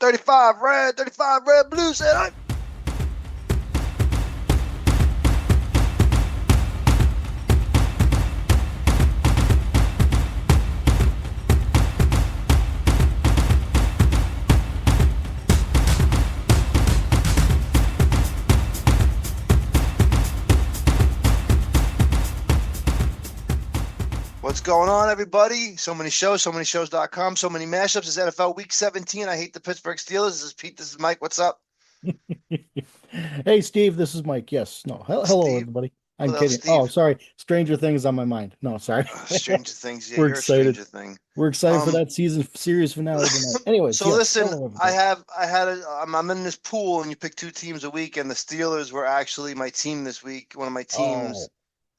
35 red, blue, said I. What's going on, everybody? So many shows, so many shows.com, so many mashups. It's NFL Week 17. I hate the Pittsburgh Steelers. This is Pete. This is Mike. What's up? Hey, Steve, this is Mike. Yes. No. Hello, Steve. everybody. Who I'm the hell's kidding. Oh, Steve? sorry. Stranger Things on my mind. No, sorry. Stranger Things. Yeah, We're you're a excited. Stranger Thing. We're excited for Um, that season series finale tonight. Anyways, so yes. listen, Hello, everybody. I'm in this pool, and you pick two teams a week, and the Steelers were actually my team this week, one of my teams, Oh,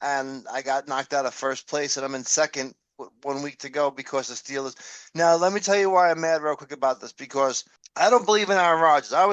and I got knocked out of first place, and I'm in second with 1 week to go because the Steelers. Now, let me tell you why I'm mad real quick about this, because I don't believe in Aaron Rodgers. I'm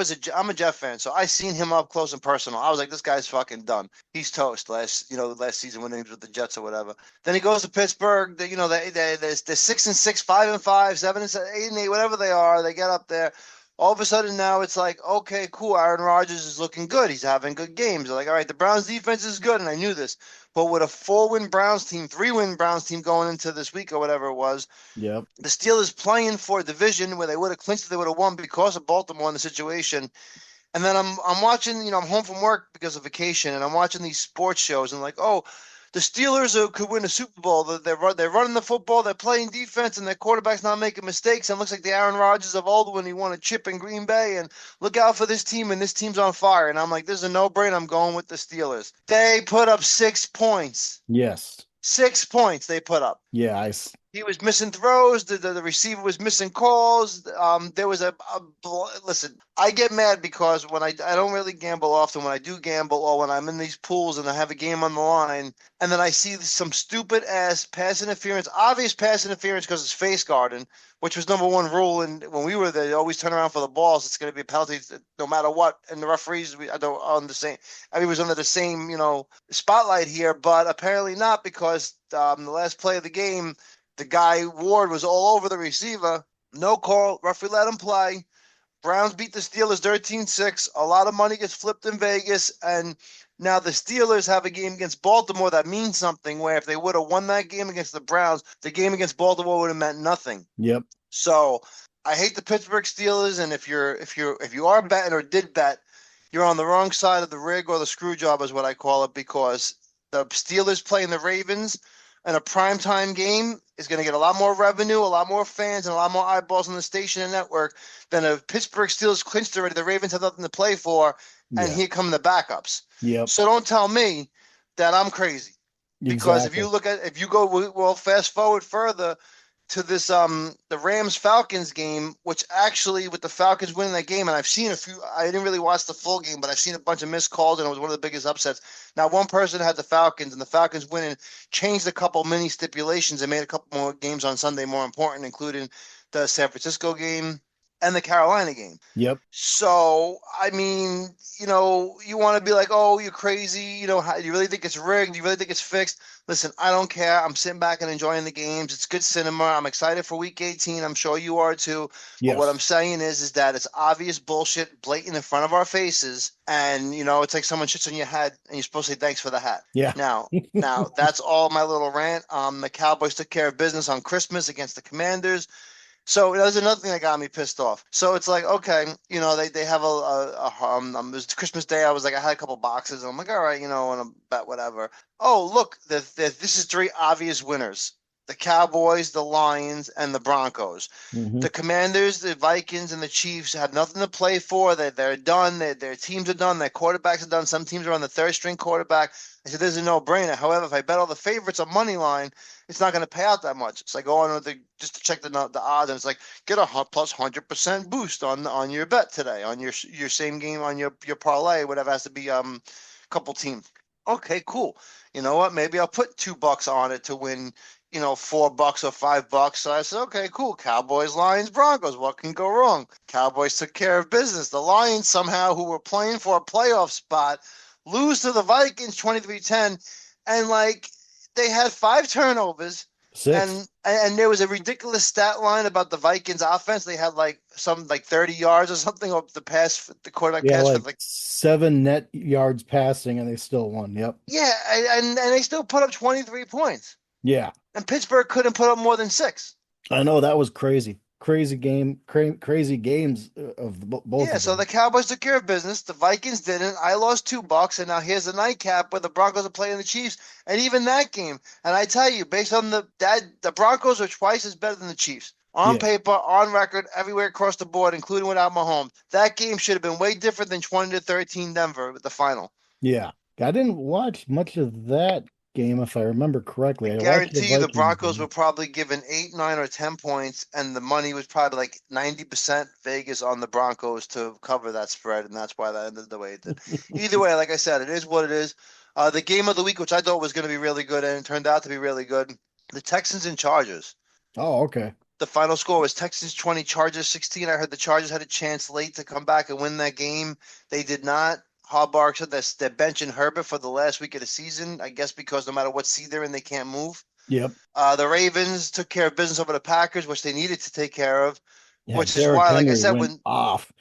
a Jeff fan, so I seen him up close and personal. I was like, this guy's fucking done. He's toast last season when he was with the Jets or whatever. Then he goes to Pittsburgh. They're 6-6, 5-5, 7-7, 8-8, whatever they are. They get up there. All of a sudden now it's like, okay, cool. Aaron Rodgers is looking good. He's having good games. They're like, all right, the Browns defense is good, and I knew this. But with a 4-win Browns team, 3-win Browns team going into this week or whatever it was, yep. the Steelers playing for a division where they would have clinched, they would have won because of Baltimore in the situation. And then I'm watching, I'm home from work because of vacation, and I'm watching these sports shows, and like, oh, the Steelers could win a Super Bowl. They're running the football, they're playing defense, and their quarterback's not making mistakes. And it looks like the Aaron Rodgers of old when he won a chip in Green Bay. And look out for this team, and this team's on fire. And I'm like, this is a no-brainer. I'm going with the Steelers. They put up 6 points. Yes. 6 points they put up. Yeah. He was missing throws. The receiver was missing calls. There was listen. I get mad because when I don't really gamble often. When I do gamble, or when I'm in these pools and I have a game on the line, and then I see some stupid ass pass interference, obvious pass interference because it's face guarding, which was number one rule. And when we were there, they always turn around for the balls. It's going to be a penalty no matter what. And the referees, I don't on the same. I mean, was under the same spotlight here, but apparently not because the last play of the game. The guy, Ward, was all over the receiver. No call. Referee let him play. Browns beat the Steelers 13-6. A lot of money gets flipped in Vegas. And now the Steelers have a game against Baltimore that means something, where if they would have won that game against the Browns, the game against Baltimore would have meant nothing. Yep. So I hate the Pittsburgh Steelers. And if you are betting or did bet, you're on the wrong side of the rig or the screw job is what I call it, because the Steelers playing the Ravens in a primetime game is going to get a lot more revenue, a lot more fans, and a lot more eyeballs on the station and network than a Pittsburgh Steelers clinched already. The Ravens have nothing to play for, and here come the backups. Yep. So don't tell me that I'm crazy, because Exactly. if you go, well, fast forward further to this the Rams-Falcons game, which actually with the Falcons winning that game, and I've seen a few. I didn't really watch the full game, but I've seen a bunch of missed calls, and it was one of the biggest upsets. Now, one person had the Falcons, and the Falcons winning changed a couple mini stipulations and made a couple more games on Sunday more important, including the San Francisco game and the Carolina game. Yep. So, I mean, you want to be like, oh, you're crazy. Do you really think it's rigged? Do you really think it's fixed? Listen, I don't care. I'm sitting back and enjoying the games. It's good cinema. I'm excited for Week 18. I'm sure you are too. But what Yes. I'm saying is that it's obvious bullshit, blatant in front of our faces. And, it's like someone shits on your head and you're supposed to say thanks for the hat. Yeah. Now, that's all my little rant. The Cowboys took care of business on Christmas against the Commanders. So there's another thing that got me pissed off. So it's like, okay, they have it was Christmas Day. I was like, I had a couple boxes, and I'm like, all right, and I bet whatever. Oh, look, this is three obvious winners: the Cowboys, the Lions, and the Broncos. Mhm. The Commanders, the Vikings, and the Chiefs have nothing to play for. They're done. Their teams are done. Their quarterbacks are done. Some teams are on the third string quarterback. I said, there's a no-brainer. However, if I bet all the favorites on money line, it's not going to pay out that much. It's like going on just to check the odds, and it's like get a plus 100% boost on your bet today, on your same game, on your parlay, whatever has to be couple teams. Okay, cool. You know what? Maybe I'll put $2 on it to win, $4 or $5. So I said, okay, cool. Cowboys, Lions, Broncos. What can go wrong? Cowboys took care of business. The Lions somehow, who were playing for a playoff spot, lose to the Vikings 23-10, and like they had 5 turnovers. Six. And there was a ridiculous stat line about the Vikings offense. They had like some like 30 yards or something up the pass, the quarterback Yeah, pass for like like, 7 net yards passing, and they still won. Yep. yeah, and they still put up 23 points. Yeah, And Pittsburgh couldn't put up more than six. I know that was crazy. Crazy game, crazy games of both Yeah, of so them. the Cowboys took care of business. The Vikings didn't. I lost $2, and now here's the nightcap where the Broncos are playing the Chiefs, and even that game. And I tell you, based on the Broncos are twice as better than the Chiefs on Yeah, paper, on record, everywhere across the board, including without Mahomes. That game should have been way different than 20-13 Denver with the final. yeah. I didn't watch much of that game, if I remember I correctly. I watched the guarantee you the Vikings Broncos were game. probably given 8, 9, or 10 points, and the money was probably like 90% Vegas on the Broncos to cover that spread, and that's why that ended the way it did. Either way, like I said, it is what it is. The game of the week, which I thought was going to be really good, and it turned out to be really good. The Texans and Chargers. Oh, okay. The final score was Texans 20, Chargers 16. I heard the Chargers had a chance late to come back and win that game. They did not. Harbaugh said they're benching Herbert for the last week of the season, I guess because no matter what seed they're in, they can't move. Yep. The Ravens took care of business over the Packers, which they needed to take care of, Yeah, which is Derrick why, like I Henry said, went when off.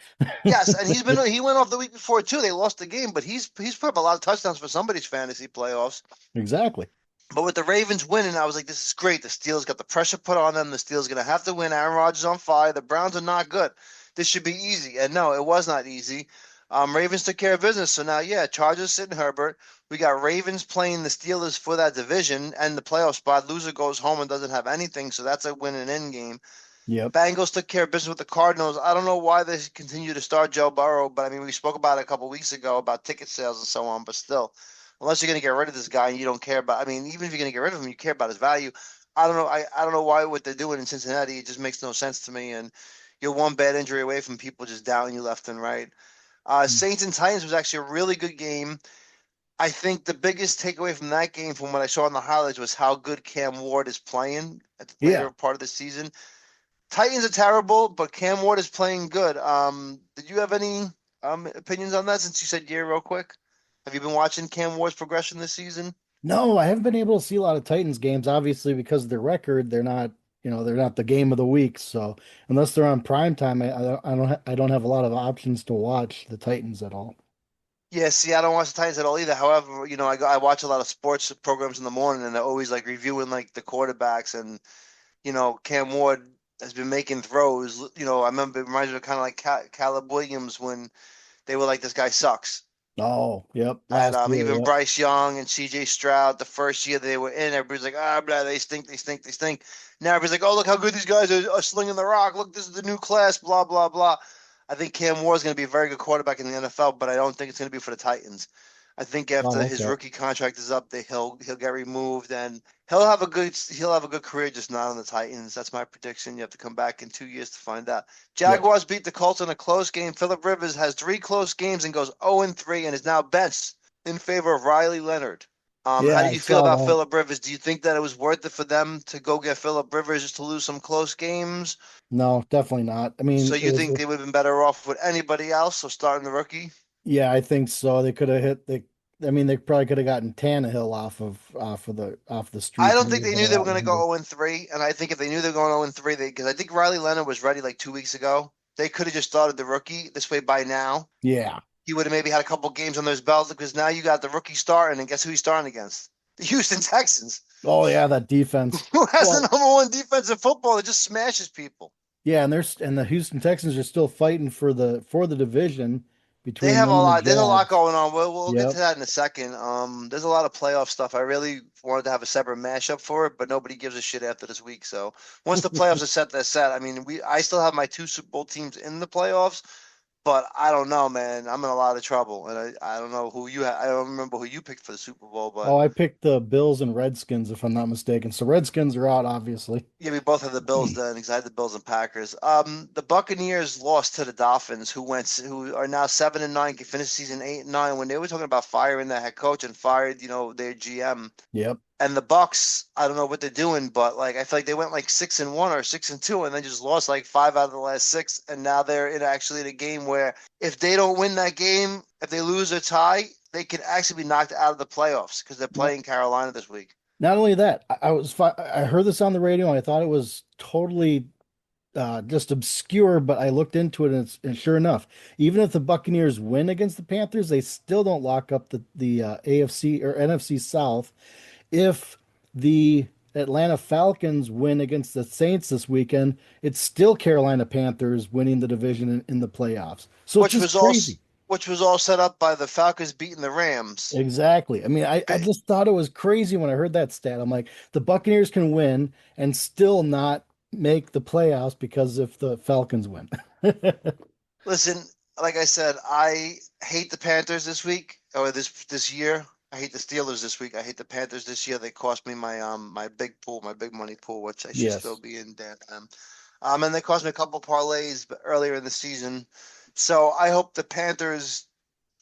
yes, and he went off the week before too. They lost the game, but he's put up a lot of touchdowns for somebody's fantasy playoffs. Exactly. But with the Ravens winning, I was like, this is great. The Steelers got the pressure put on them. The Steelers going to have to win. Aaron Rodgers on fire. The Browns are not good. This should be easy. And no, it was not easy. Ravens took care of business. So now, yeah, Chargers sitting Herbert. We got Ravens playing the Steelers for that division and the playoff spot. Loser goes home and doesn't have anything. So that's a win and end game. Yep. Bengals took care of business with the Cardinals. I don't know why they continue to start Joe Burrow, but I mean, we spoke about it a couple weeks ago about ticket sales and so on. But still, unless you're going to get rid of this guy and you don't care about, I mean, even if you're going to get rid of him, you care about his value. I don't know. I don't know why what they're doing in Cincinnati. It just makes no sense to me. And you're one bad injury away from people just doubting you left and right. Saints and Titans was actually a really good game. I think the biggest takeaway from that game, from what I saw in the highlights, was how good Cam Ward is playing at the Yeah. later part of the season. Titans are terrible, but Cam Ward is playing good. Did you have any opinions on that since you said yeah, real quick? Have you been watching Cam Ward's progression this season? No, I haven't been able to see a lot of Titans games, obviously because of their record, they're not the game of the week. So unless they're on prime time, I don't have a lot of options to watch the Titans at all. Yeah, see, I don't watch the Titans at all either. However, I watch a lot of sports programs in the morning, and they're always like reviewing like the quarterbacks, and Cam Ward has been making throws. I remember it reminds me of kind of like Caleb Williams when they were like, this guy sucks. Oh, yep, And last year, even yep, Bryce Young and CJ Stroud, the first year they were in, everybody's like, blah, they stink, they stink, they stink. Now everybody's like, oh, look how good these guys are slinging the rock. Look, this is the new class, blah, blah, blah. I think Cam Ward is going to be a very good quarterback in the NFL, but I don't think it's going to be for the Titans. I think after Oh, his okay, rookie contract is up, he'll get removed and he'll have a good career, just not on the Titans. That's my prediction. You have to come back in 2 years to find out. yep, Jaguars beat the Colts in a close game. Philip Rivers has 3 close games and goes 0-3 and is now benched in favor of Riley Leonard. How yeah, do I you feel saw about that. Philip Rivers? Do you think that it was worth it for them to go get Philip Rivers just to lose some close games? No, definitely not. I So mean, it you was, think they would have been better off with anybody else? So starting the rookie? yeah, I think so. They could have I mean, they probably could have gotten Tannehill off the I street, don't made think it they a knew they were lot going to go longer. 0-3, and I think if they knew they were going 0-3, because I think Riley Leonard was ready like 2 weeks ago. They could have just started the rookie this way by now. Yeah. He would have maybe had a couple games on those belts because now you got the rookie starting, and guess who he's starting against? The Houston Texans, Oh yeah, that defense. who has the Well, number 1 defense in football that just smashes people. yeah, and the Houston Texans are still fighting for the division They between have a them and the lot. There's a lot Jags. going on. We'll get to Yep. that in a second. There's a lot of playoff stuff. I really wanted to have a separate mashup for it, but nobody gives a shit after this week. So once the playoffs are set, they're set. I mean, I still have my 2 Super Bowl teams in the playoffs, but I don't know, man. I'm in a lot of trouble, and I don't know who I don't remember who you picked for the Super Bowl, but Oh, I picked the Bills and Redskins if I'm not mistaken. So Redskins are out, obviously. yeah, we both have the Bills then because I had the Bills and Packers. The Buccaneers lost to the Dolphins, who are now 7-9, can finish the season 8-9. When they were talking about firing their head coach and fired, their GM, Yep. and the Bucks, I don't know what they're doing, but like I feel like they went like 6-1 or 6-2, and then just lost like 5 out of the last 6, and now they're actually in a game where if they don't win that game, if they lose or tie, they could actually be knocked out of the playoffs because they're Yep. playing Carolina this week. Not only that, I heard this on the radio and I thought it was totally just obscure, but I looked into it and sure enough, even if the Buccaneers win against the Panthers, they still don't lock up the AFC or NFC South. If the Atlanta Falcons win against the Saints this weekend, it's still Carolina Panthers winning the division in the playoffs. So it's which just was all crazy. which was all set up by the Falcons beating the Rams. Exactly. I mean, I Ba- just thought it was crazy when I heard that stat. I'm like, the Buccaneers can win and still not make the playoffs because if the Falcons win. Listen, like I said, I hate the Panthers this week or this year. I hate the Steelers this week. I hate the Panthers this year. They cost me my big pool, my big money pool, which I should still Yes. be in debt. And they cost me a couple parlays earlier in the season. So I hope the Panthers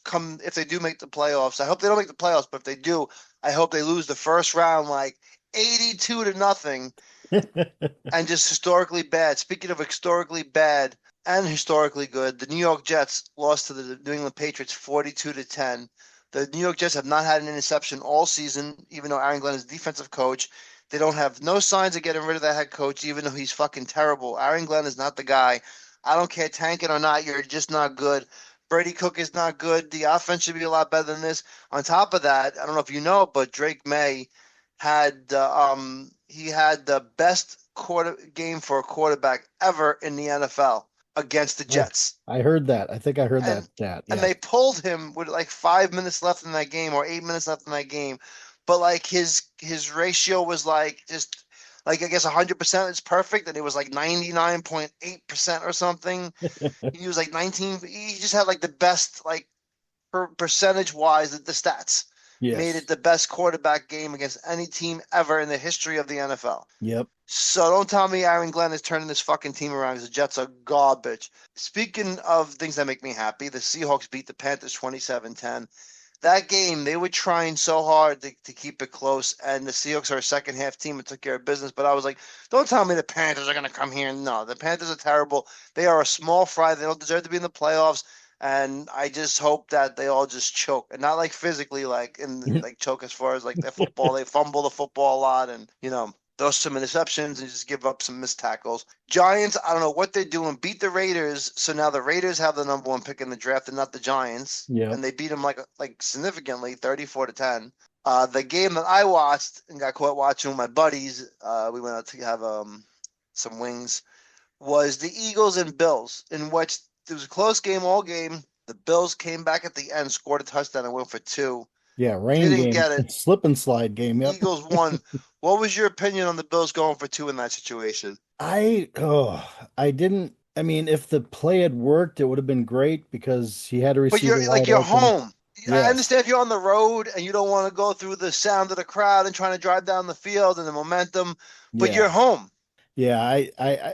come if they do make the playoffs. I hope they don't make the playoffs, but if they do, I hope they lose the first round like 82 to nothing and just historically bad. Speaking of historically bad and historically good, the New York Jets lost to the New England Patriots 42 to 10. The New York Jets have not had an interception all season, even though Aaron Glenn is defensive coach. They don't have no signs of getting rid of that head coach, even though he's fucking terrible. Aaron Glenn is not the guy. I don't care tanking or not, you're just not good. Brady Cook is not good. The offense should be a lot better than this. On top of that, I don't know if you know, but Drake May he had the best quarter game for a quarterback ever in the NFL against the I Jets. I heard that. I think I heard that And stat. and Yes. they pulled him with like 5 minutes left in that game or 8 minutes left in that game. But like his ratio was like just like I guess 100% is perfect, and it was like 99.8% or something. He was like 19. He just had like the best like percentage wise the stats made Yes. it the best quarterback game against any team ever in the history of the NFL. Yep. So don't tell me Aaron Glenn is turning this fucking team around because the Jets are garbage. Speaking of things that make me happy, the Seahawks beat the Panthers 27-10. That game, they were trying so hard to keep it close, and the Seahawks are a second half team and took care of business. But I was like, don't tell me the Panthers are going to come here. No, the Panthers are terrible. They are a small fry. They don't deserve to be in the playoffs. And I just hope that they all just choke, and not like physically, like like choke as far as like their football. They fumble the football a lot, and throw some interceptions and just give up some missed tackles. Giants, I don't know what they're doing. Beat the Raiders, so now the Raiders have the number one pick in the draft and not the Giants, Yep. and they beat them like significantly, 34-10. The game that I watched and got caught watching with my buddies, we went out to have some wings, was the Eagles and Bills, in which it was a close game all game. The Bills came back at the end, scored a touchdown, and went for two. Yeah. Rain Didn't game. get it. Slip and slide game. Yep. Eagles won. What was your opinion on the Bills going for two in that situation? I didn't. I mean, if the play had worked, it would have been great because he had a But receiver you're like wide you're open. home. I Yes. understand if you're on the road and you don't want to go through the sound of the crowd and trying to drive down the field and the momentum, but Yeah. you're home. Yeah,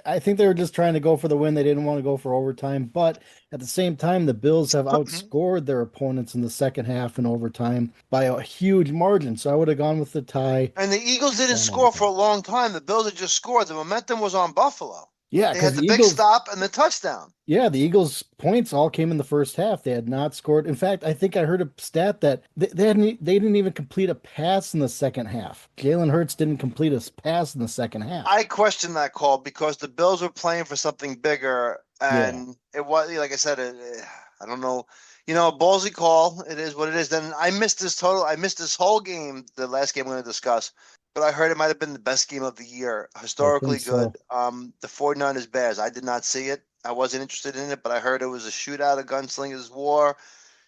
I think they were just trying to go for the win. They didn't want to go for overtime, but at the same time, the Bills have outscored their opponents in the second half and overtime by a huge margin. So I would have gone with the tie And the Eagles didn't on score for overtime. a long time. The Bills had just scored. The momentum was on Buffalo. Yeah, They because had the big stop and the touchdown. The Eagles' points all came in the first half. They had not scored. In fact, I think I heard a stat that they didn't even complete a pass in the second half. Jalen Hurts didn't complete a pass in the second half. I question that call because the Bills were playing for something bigger, Yeah, and it was like I said, I don't know, ballsy call. It is what it is. Then I missed this total. I missed this whole game, the last game we're going to discuss, but I heard it might have been the best game of the year, I think historically so. good. The 49ers Bears. I did not see it. I wasn't interested in it, but I heard it was a shootout, a gunslingers war.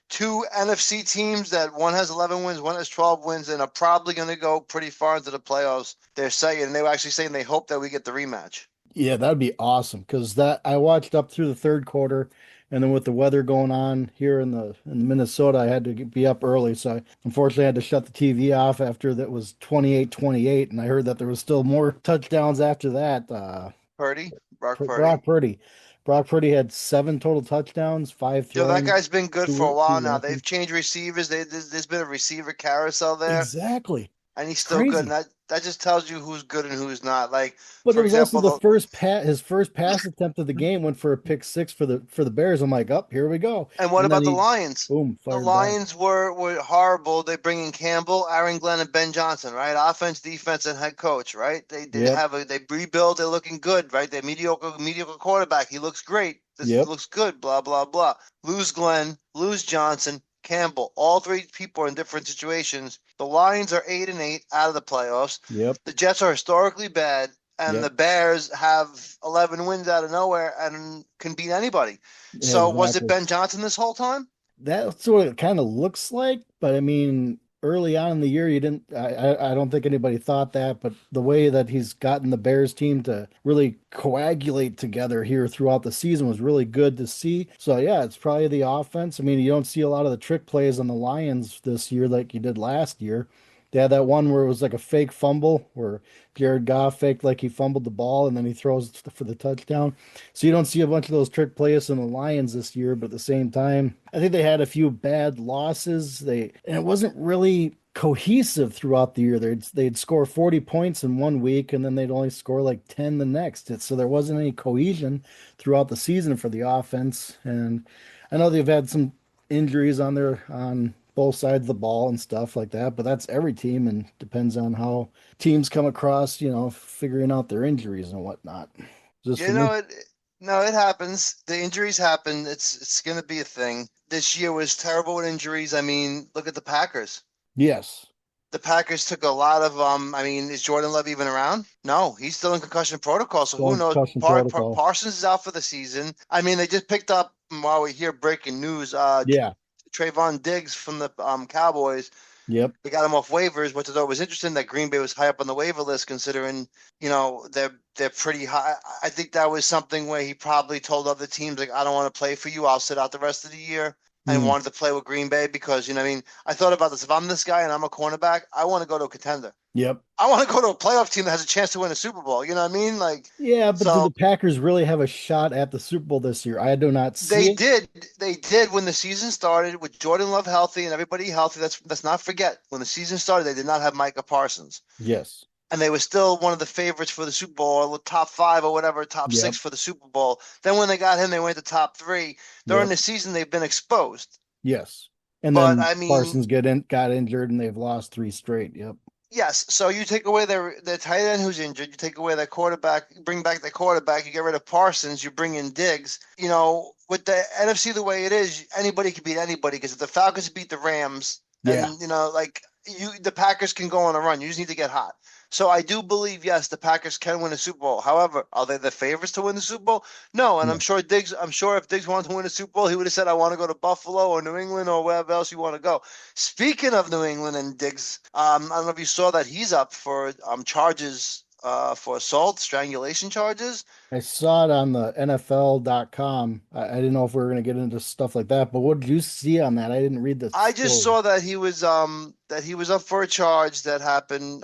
Two NFC teams that one has 11 wins, one has 12 wins, and are probably going to go pretty far into the playoffs. They're saying, and they were actually saying they hope that we get the rematch. Yeah, that'd be awesome because that I watched up through the third quarter, and then with the weather going on here in Minnesota, I had to be up early, so I unfortunately had to shut the TV off after that was 28-28, and I heard that there was still more touchdowns after that. Purdy, Brock Purdy. Brock Purdy. Brock Purdy had seven total touchdowns, five That throwing, guy's been good for a two while now. They've rushing. changed receivers. There's been a receiver carousel there, Exactly. and he's It's still good. And crazy. that just tells you who's good and who's not. Like, But it for was also example, the first his first pass attempt of the game went for a pick six for the Bears. I'm like, up, here we go. and what And then about the he Lions? boom, The fired back. Lions were horrible. They bring in Campbell, Aaron Glenn, and Ben Johnson, right? Offense, defense, and head coach, right? Yep, They rebuild. They're looking good, right? They're mediocre quarterback. He looks great. This yep, looks good. Blah blah blah. Lose Glenn, lose Johnson, Campbell. All three people are in different situations. The Lions are 8-8 out of the playoffs. yep, The Jets are historically bad, and yep. the Bears have 11 wins out of nowhere and can beat anybody. Yeah, So was it exactly. Ben Johnson this whole time? That's what it kind of looks like, but I mean, early on in the year, you didn't. I don't think anybody thought that, but the way that he's gotten the Bears team to really coagulate together here throughout the season was really good to see. So yeah, it's probably the offense. I mean, you don't see a lot of the trick plays on the Lions this year like you did last year. They had that one where it was like a fake fumble where Jared Goff faked like he fumbled the ball and then he throws for the touchdown. So you don't see a bunch of those trick plays in the Lions this year, but at the same time, I think they had a few bad losses. And it wasn't really cohesive throughout the year. They'd score 40 points in one week and then they'd only score like 10 the next. So there wasn't any cohesion throughout the season for the offense. And I know they've had some injuries on both sides of the ball and stuff like that, but that's every team and depends on how teams come across, figuring out their injuries and whatnot. Just for You me. know it. No, it happens. The injuries happen. It's going to be a thing. This year was terrible with injuries. I mean, look at the Packers. Yes. The Packers took a lot of I mean, is Jordan Love even around? No, he's still in concussion protocol. So Still who in knows? concussion protocol. Parsons is out for the season. I mean, they just picked up while we're here breaking news. Yeah. Trayvon Diggs from the Cowboys. Yep. They got him off waivers, which I thought was interesting that Green Bay was high up on the waiver list, considering they're pretty high. I think that was something where he probably told other teams like, I don't want to play for you. I'll sit out the rest of the year. And Mm. wanted to play with Green Bay because I mean, I thought about this. If I'm this guy and I'm a cornerback, I want to go to a contender. Yep. I want to go to a playoff team that has a chance to win a Super Bowl. You know what I mean? Like, Yeah, but do so the Packers really have a shot at the Super Bowl this year? I do not see they it. did. They did when the season started with Jordan Love healthy and everybody healthy. Let's not forget when the season started, they did not have Micah Parsons. Yes. And they were still one of the favorites for the Super Bowl, or top five or whatever, top Yep. six for the Super Bowl. Then when they got him, they went to top three. During Yep. the season, they've been exposed. Yes. And But then I mean, Parsons got injured and they've lost three straight. Yep. yes. So you take away their tight end who's injured, you take away their quarterback, you bring back the quarterback, you get rid of Parsons, you bring in Diggs. You know, with the NFC the way it is, anybody can beat anybody because if the Falcons beat the Rams, Yeah. then like the Packers can go on a run. You just need to get hot. So I do believe, yes, the Packers can win a Super Bowl. However, are they the favorites to win the Super Bowl? No, and No. I'm sure if Diggs wanted to win a Super Bowl, he would have said, I want to go to Buffalo or New England or wherever else you want to go. Speaking of New England and Diggs, I don't know if you saw that he's up for charges for assault, strangulation charges. I saw it on the NFL.com. I didn't know if we were going to get into stuff like that, but what did you see on that? I didn't read the I just story. saw that he was up for a charge that happened.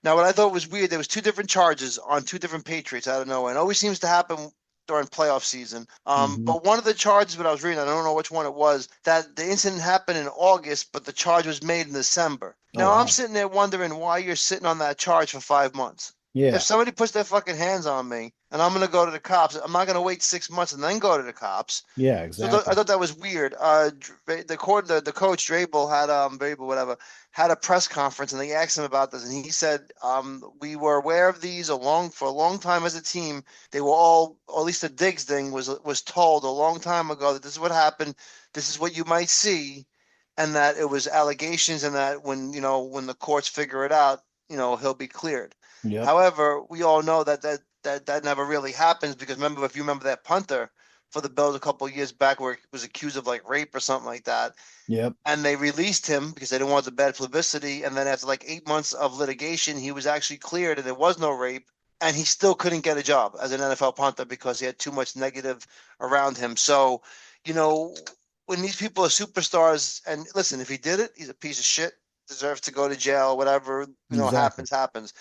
Now what I thought was weird, there was two different charges on two different Patriots out of nowhere. It always seems to happen during playoff season. Hmm. But one of the charges that I was reading, I don't know which one it was, that the incident happened in August, but the charge was made in December. Oh, Now I'm wow. sitting there wondering why you're sitting on that charge for 5 months. If Yeah. somebody puts their fucking hands on me and I'm gonna go to the cops, I'm not gonna wait 6 months and then go to the cops. Yeah, So I exactly. thought that was weird. The coach Drabel had Vrabel whatever had a press conference and they asked him about this and he said we were aware of these for a long time as a team. They were all, or at least the Diggs thing was told a long time ago that this is what happened. This is what you might see, and that it was allegations and that when the courts figure it out, he'll be cleared. Yep. However, we all know that never really happens because if you remember that punter for the Bills a couple of years back where he was accused of like rape or something like that. Yep. And they released him because they didn't want the bad publicity. And then after like 8 months of litigation, he was actually cleared and there was no rape. And he still couldn't get a job as an NFL punter because he had too much negative around him. So, you know, when these people are superstars, and listen, if he did it, he's a piece of shit, deserves to go to jail, whatever, Exactly. happens.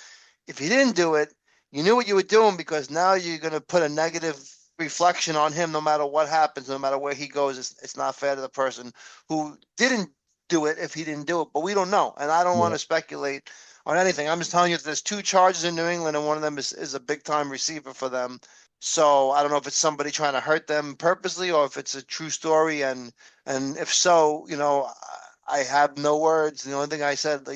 If you didn't do it, you knew what you were doing because now you're going to put a negative reflection on him no matter what happens, no matter where he goes. It's not fair to the person who didn't do it if he didn't do it, but we don't know. And I don't want to Yep. speculate on anything. I'm just telling you that there's two charges in New England, and one of them is a big time receiver for them. So I don't know if it's somebody trying to hurt them purposely or if it's a true story. And if so, I have no words. The only thing I said,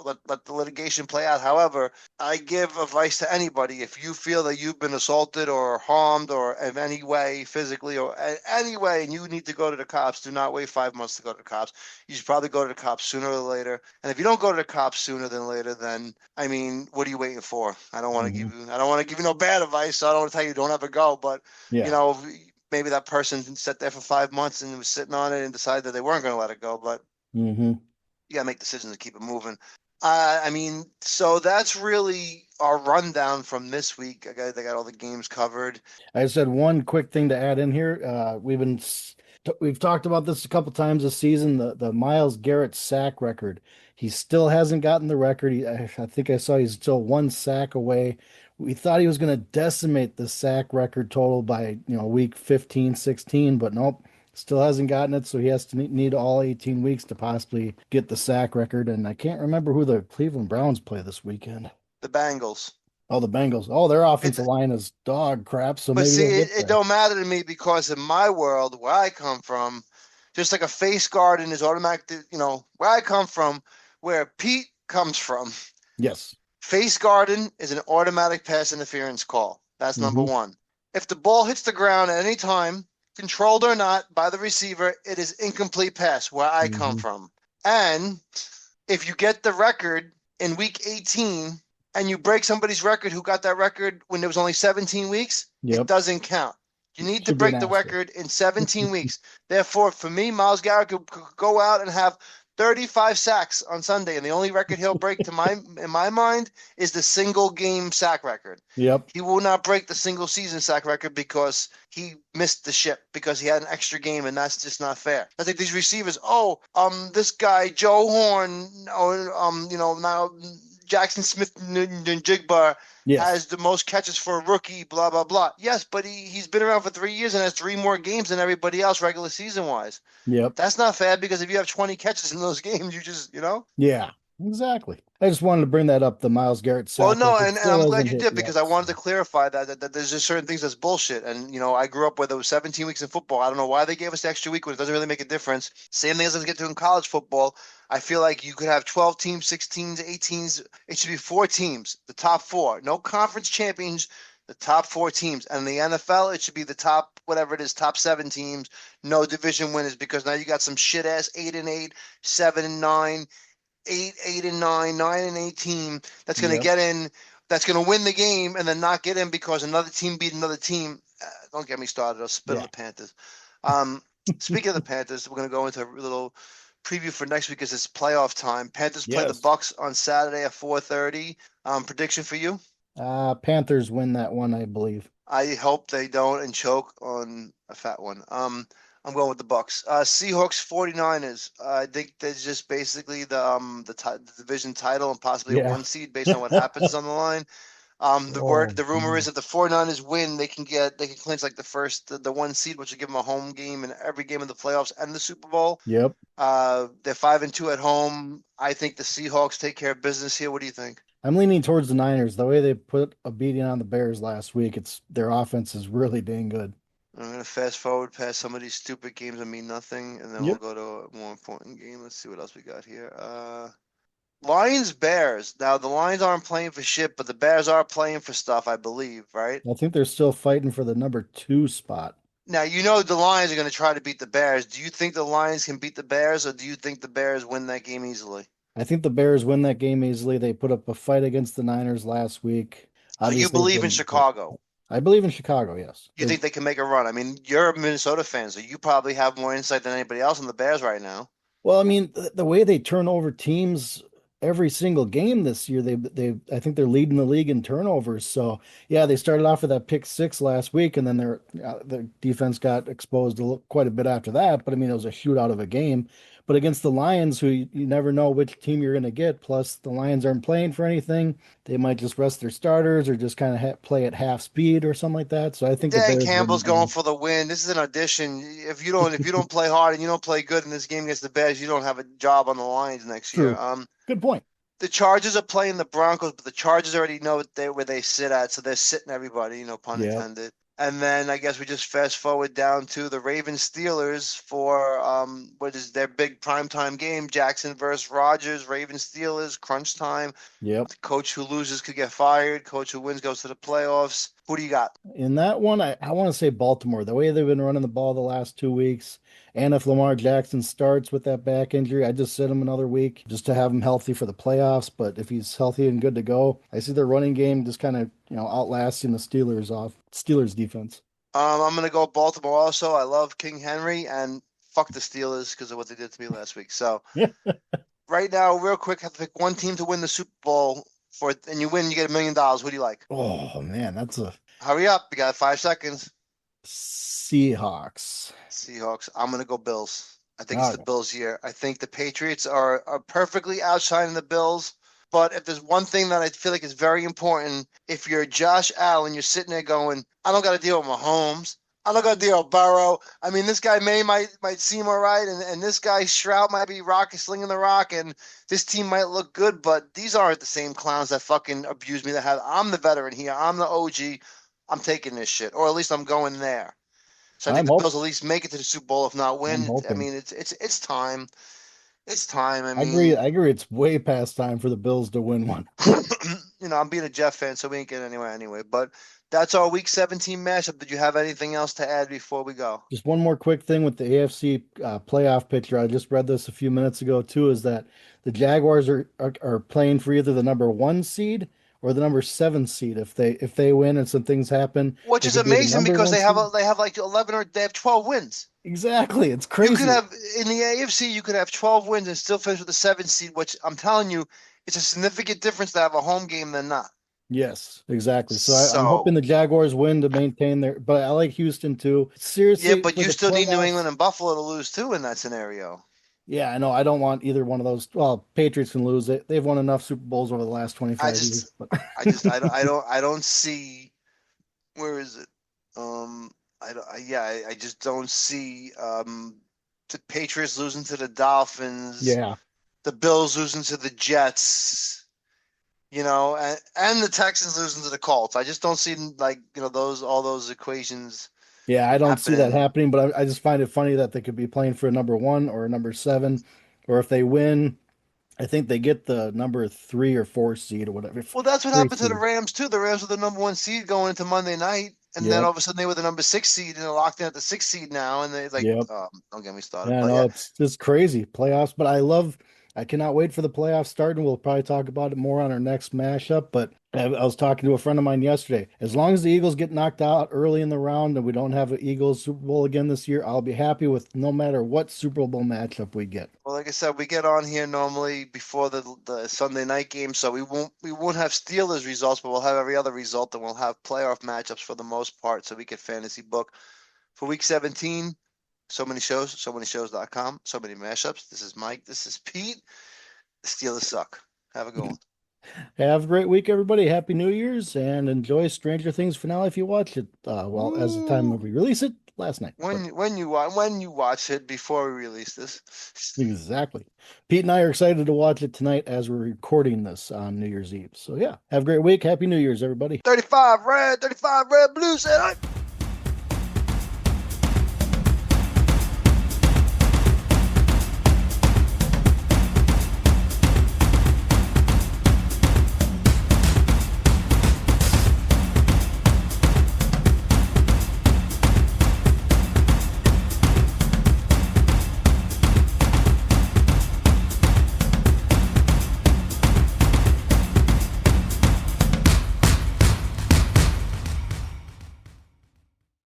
let the litigation play out. However, I give advice to anybody. If you feel that you've been assaulted or harmed or in any way, physically or any way, and you need to go to the cops, do not wait 5 months to go to the cops. You should probably go to the cops sooner or later. And if you don't go to the cops sooner than later, then I mean, what are you waiting for? Hmm. I don't want to give you no bad advice. So I don't want to tell you don't ever go. But you Yeah. know, maybe that person sat there for 5 months and was sitting on it and decided that they weren't going to let it go. But Hmm. you got to make decisions to keep it moving. I mean, so that's really our rundown from this week. They got all the games covered. I just had one quick thing to add in here. We've talked about this a couple times this season. The Myles Garrett sack record. He still hasn't gotten the record. I think I saw he's still one sack away. We thought he was going to decimate the sack record total by week 15, 16, but nope, still hasn't gotten it. So he has to need all 18 weeks to possibly get the sack record. And I can't remember who the Cleveland Browns play this weekend. The Bengals. Oh, the Bengals. Oh, their It, offensive line is dog crap, so but maybe see, they'll it, get it there. don't matter to me because in my world, where I come from, just like a face guard is automatic, where I come from, where Pete comes from, Yes. face guarding is an automatic pass interference call. That's number Hmm. one. If the ball hits the ground at any time, controlled or not by the receiver, it is incomplete pass where I come Hmm. from. And if you get the record in week 18 and you break somebody's record who got that record when there was only 17 weeks, it Yep. doesn't count. You need to Should be an break the asterisk. record in 17 weeks. Therefore, for me, Myles Garrett could go out and have 35 sacks on Sunday, and the only record he'll break in my mind is the single game sack record. Yep. He will not break the single season sack record because he missed the ship because he had an extra game, and that's just not fair. I think these receivers, this guy Joe Horn, or now Jackson Smith Jigbar Yes. has the most catches for a rookie, blah blah blah. Yes, but he's been around for 3 years and has three more games than everybody else regular season wise. Yep. That's not fair because if you have 20 catches in those games, you just. Yeah. Exactly. I just wanted to bring that up. The Miles Garrett Well, sack no, record and still I'm glad hasn't you hit did yet. because I wanted to So. clarify that there's just certain things that's bullshit. And, I grew up where there was 17 weeks in football. I don't know why they gave us the extra week when it doesn't really make a difference. Same thing as I get to in college football. I feel like you could have 12 teams, 16s, 18s. It should be four teams, the top four. No conference champions, the top four teams. And in the NFL, it should be the top, whatever it is, top seven teams, no division winners because now you got some shit ass 8-8, 7-9, 8-9, 9-8 team that's going to Yep. get in, that's going to win the game and then not get in because another team beat another team. Don't get me started. I'll spit on Yeah. the Panthers. Um, Speaking of the Panthers, we're going to go into a little preview for next week because it's playoff time. Panthers play the Yes. Bucks on Saturday at 4:30. Prediction for you? Panthers win that one, I believe. I hope they don't and choke on a fat one. I'm going with the Bucks. Seahawks 49ers. I think that's just basically the division title and possibly a Yeah. one seed based on what happens on the line. Oh, The rumor is man. that the 49ers win, they can clinch like the one seed, which will give them a home game in every game of the playoffs and the Super Bowl. Yep. They're 5-2 at home. I think the Seahawks take care of business here. What do you think? I'm leaning towards the Niners. The way they put a beating on the Bears last week, it's their offense is really dang good. I'm gonna fast forward past some of these stupid games that mean nothing, and then we'll Yep. go to a more important game. Let's see what else we got here. Lions Bears. Now the Lions aren't playing for shit, but the Bears are playing for stuff, I believe, right? I think they're still fighting for the number 2 spot. Now the Lions are gonna try to beat the Bears. Do you think the Lions can beat the Bears, or do you think the Bears win that game easily? I think the Bears win that game easily. They put up a fight against the Niners last week. So you Obviously, it believe in didn't, but Chicago? I believe in Chicago, yes. You think they can make a run? I mean, you're a Minnesota fan, so you probably have more insight than anybody else on the Bears right now. Well, I mean, the way they turn over teams every single game this year, I think they're leading the league in turnovers. So yeah, they started off with that pick six last week, and then their defense got exposed quite a bit after that. But I mean, it was a shootout of a game. But against the Lions, who you never know which team you're going to get. Plus, the Lions aren't playing for anything. They might just rest their starters or just kind of play at half speed or something like that. So I think the Dan Bears win the Campbell's going game. for the win. This is an audition. If you don't play hard and you don't play good in this game against the Bears, you don't have a job on the Lions next year. True. Good point. The Chargers are playing the Broncos, but the Chargers already know where they sit at, so they're sitting everybody, pun Yep, intended. And then I guess we just fast forward down to the Ravens Steelers for what is their big primetime game, Jackson versus Rodgers, Ravens Steelers, crunch time. yep. The coach who loses could get fired. Coach who wins goes to the playoffs. Who do you got? In that one, I want to say Baltimore. The way they've been running the ball the last 2 weeks, and if Lamar Jackson starts with that back injury, I just sit him another week just to have him healthy for the playoffs. But if he's healthy and good to go, I see their running game just kind of, outlasting the Steelers defense. I'm gonna go Baltimore also. I love King Henry and fuck the Steelers because of what they did to me last week. So Yeah. right now, real quick, have to pick one team to win the Super Bowl and you win, you get $1 million. Who do you like? Oh man, that's a Hurry up, you got 5 seconds. Seahawks. Seahawks. I'm gonna go Bills. I think it's All the right. Bills here. I think the Patriots are perfectly outshining the Bills. But if there's one thing that I feel like is very important, if you're Josh Allen, you're sitting there going, I don't got to deal with Mahomes. I don't got to deal with Burrow. I mean, this guy might seem all right, and this guy Stroud might be slinging the rock, and this team might look good, but these aren't the same clowns that fucking abuse me. That have I'm the veteran here. I'm the OG. I'm taking this shit, or at least I'm going there. So I think I'm the hope Bills at least make it to the Super Bowl, if not I'm win. I hoping. mean, it's time. It's time. I I agree. mean, I agree. It's way past time for the Bills to win one. I'm being a Jeff fan, so we ain't getting anywhere anyway. But that's our Week 17 mashup. Did you have anything else to add before we go? Just one more quick thing with the AFC playoff picture. I just read this a few minutes ago too. Is that the Jaguars are playing for either the number one seed or the number seven seed. If they win and some things happen, Which they is could be the amazing number because one seed. they have like 11 or they have 12 wins. Exactly. It's You could crazy. have in the AFC, you could have 12 wins and still finish with the 7 seed, which I'm telling you, it's a significant difference to have a home game than not. Yes, exactly. So I'm hoping So, the Jaguars win to maintain their, but I like Houston too. yeah, Seriously, but for you the still need New playoffs, England and Buffalo to lose too in that scenario. yeah, I know. I don't want either one of those. Well, Patriots can lose it. They've won enough Super Bowls over the last I 25 years. just, But I don't see where is it? I don't, I just don't see the Patriots losing to the Dolphins, yeah, the Bills losing to the Jets, and the Texans losing to the Colts. I just don't see like those all those equations yeah, I don't see that happening. happening. But I just find it funny that they could be playing for a number one or a number seven, or if they win, I think they get the number three or four seed or whatever. Well, that's what Three happened to the seed. Rams too. The Rams were the number 1 seed going into Monday night, and then Yep, all of a sudden they were the number 6 seed and they're locked in at the 6 seed now. And they like, yep. don't get me started. Yeah, But no, yeah, it's just crazy playoffs. But I cannot wait for the playoffs starting. We'll probably talk about it more on our next mashup. But I was talking to a friend of mine yesterday. As long as the Eagles get knocked out early in the round and we don't have an Eagles Super Bowl again this year, I'll be happy with no matter what Super Bowl matchup we get. well, like I said, we get on here normally before the Sunday night game, so we won't have Steelers results, but we'll have every other result, and we'll have playoff matchups for the most part, so we can fantasy book for Week 17. So many shows, so many shows.com, so many mashups. This is Mike. This is Pete. The Steelers suck. Have a good one. Have a great week, everybody. Happy New Year's and enjoy Stranger Things finale if you watch it. Well, as the time Woo! of we release it last night. But When you watch it before we release this. exactly. Pete and I are excited to watch it tonight as we're recording this on New Year's Eve. So yeah, have a great week. Happy New Year's, everybody. 35 red, blue, say